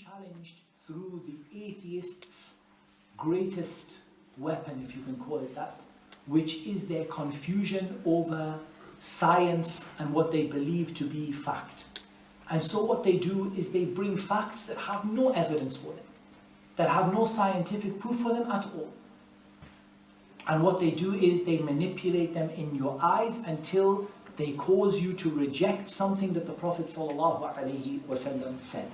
challenged through the atheists' greatest weapon, if you can call it that, which is their confusion over science and what they believe to be fact. And so what they do is they bring facts that have no evidence for them, that have no scientific proof for them at all. And what they do is they manipulate them in your eyes until they cause you to reject something that the Prophet ﷺ said.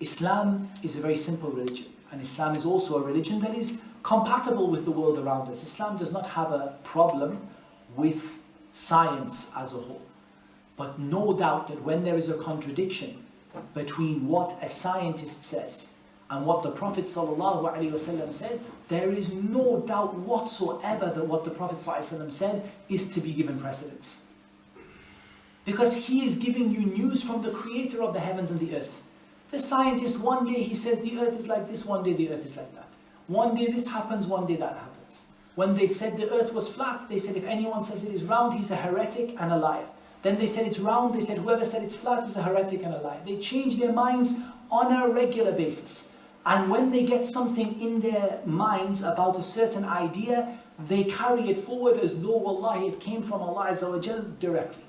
Islam is a very simple religion, and Islam is also a religion that is compatible with the world around us. Islam does not have a problem with science as a whole. But no doubt that when there is a contradiction between what a scientist says and what the Prophet ﷺ said, there is no doubt whatsoever that what the Prophet ﷺ said is to be given precedence. Because he is giving you news from the creator of the heavens and the earth. The scientist, one day he says the earth is like this, one day the earth is like that. One day this happens, one day that happens. When they said the earth was flat, they said if anyone says it is round, he's a heretic and a liar. Then they said it's round, they said whoever said it's flat is a heretic and a liar. They change their minds on a regular basis. And when they get something in their minds about a certain idea, they carry it forward as though, wallahi, it came from Allah Azza wa Jal directly.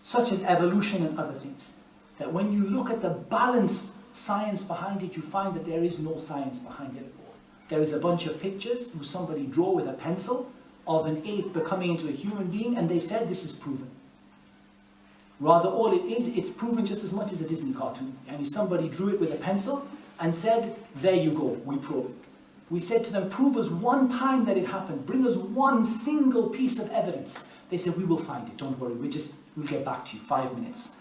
Such as evolution and other things. That when you look at the balanced science behind it, you find that there is no science behind it at all. There is a bunch of pictures who somebody drew with a pencil of an ape becoming into a human being, and they said this is proven. Rather, all it is, it's proven just as much as a Disney cartoon. And somebody drew it with a pencil and said, there you go, we prove it. We said to them, prove us one time that it happened. Bring us one single piece of evidence. They said, we will find it, don't worry, we'll get back to you, 5 minutes.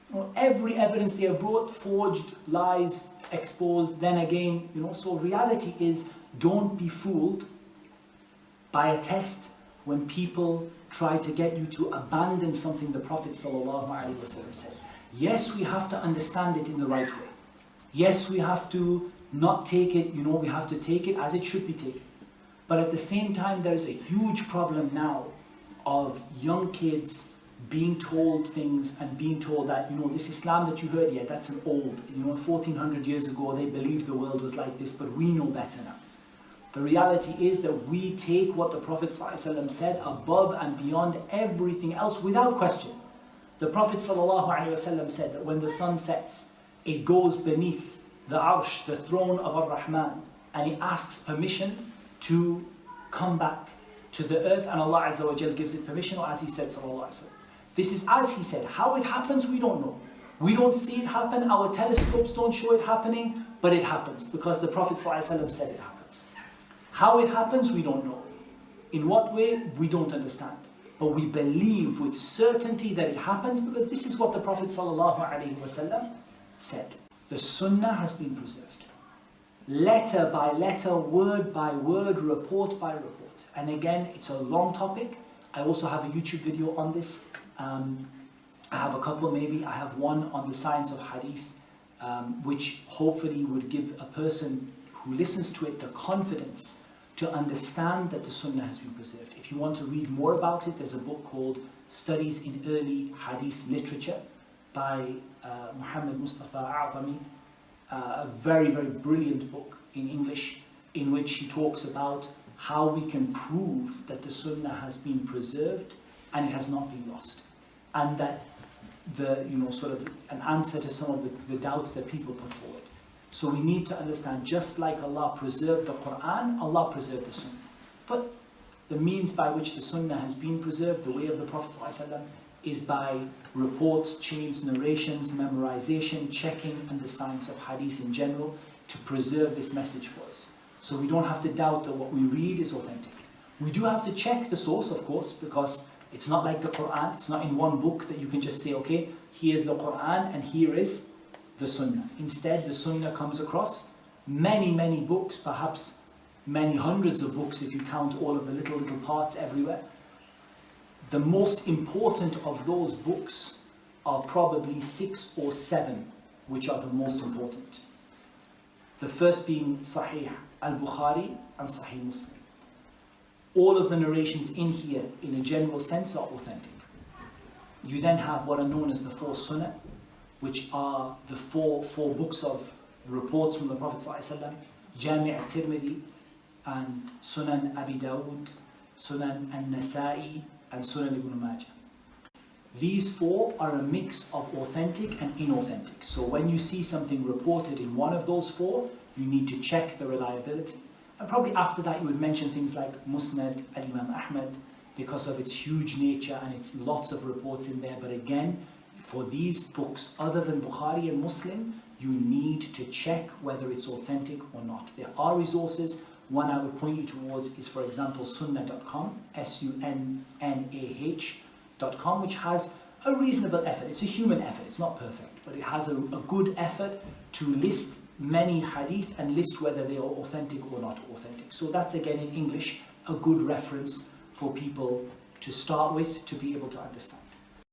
Well, every evidence they have brought, forged, lies, exposed, then again, so reality is, don't be fooled by a test when people try to get you to abandon something the Prophet ﷺ said. Yes, we have to understand it in the right way. Yes, we have to not take it, we have to take it as it should be taken. But at the same time, there's a huge problem now of young kids being told things and being told that, this Islam that you heard, yeah, that's an old, 1400 years ago, they believed the world was like this, but we know better now. The reality is that we take what the Prophet ﷺ said above and beyond everything else without question. The Prophet ﷺ said that when the sun sets, it goes beneath the arsh, the throne of Ar-Rahman, and it asks permission to come back to the earth, and Allah Azza wa Jal gives it permission, or as he said, sallallahu alaihi wasallam. This is as he said. How it happens, we don't know. We don't see it happen, our telescopes don't show it happening, but it happens, because the Prophet ﷺ said it happens. How it happens, we don't know. In what way, we don't understand. But we believe with certainty that it happens, because this is what the Prophet ﷺ said. The Sunnah has been preserved. Letter by letter, word by word, report by report. And again, it's a long topic. I also have a YouTube video on this. I have a couple maybe. I have one on the science of hadith, which hopefully would give a person who listens to it the confidence to understand that the Sunnah has been preserved. If you want to read more about it, there's a book called Studies in Early Hadith Literature by Muhammad Mustafa A'zami, a very, very brilliant book in English, in which he talks about how we can prove that the Sunnah has been preserved and it has not been lost. And that sort of an answer to some of the doubts that people put forward. So we need to understand, just like Allah preserved the Quran, Allah preserved the Sunnah. But the means by which the Sunnah has been preserved, the way of the Prophet ﷺ, is by reports, chains, narrations, memorization, checking, and the science of hadith in general to preserve this message for us. So we don't have to doubt that what we read is authentic. We do have to check the source, of course, because it's not like the Quran. It's not in one book that you can just say, okay, here's the Quran and here is the Sunnah. Instead, the Sunnah comes across many, many books, perhaps many hundreds of books if you count all of the little parts everywhere. The most important of those books are probably 6 or 7, which are the most important. The first being Sahih al-Bukhari and Sahih Muslim. All of the narrations in here, in a general sense, are authentic. You then have what are known as the 4 Sunnah, which are the four books of reports from the Prophet ﷺ, Jami' al-Tirmidhi and Sunan Abi Dawud, Sunan al-Nasa'i and Sunan Ibn Majah. These four are a mix of authentic and inauthentic. So when you see something reported in one of those four, you need to check the reliability. And probably after that you would mention things like Musnad al-Imam Ahmad, because of its huge nature and its lots of reports in there. But again, for these books, other than Bukhari and Muslim, you need to check whether it's authentic or not. There are resources. One I would point you towards is, for example, sunnah.com, sunnah.com, which has a reasonable effort. It's a human effort, it's not perfect, but it has a good effort to list many hadith and list whether they are authentic or not authentic. So that's, again, in English, a good reference for people to start with to be able to understand.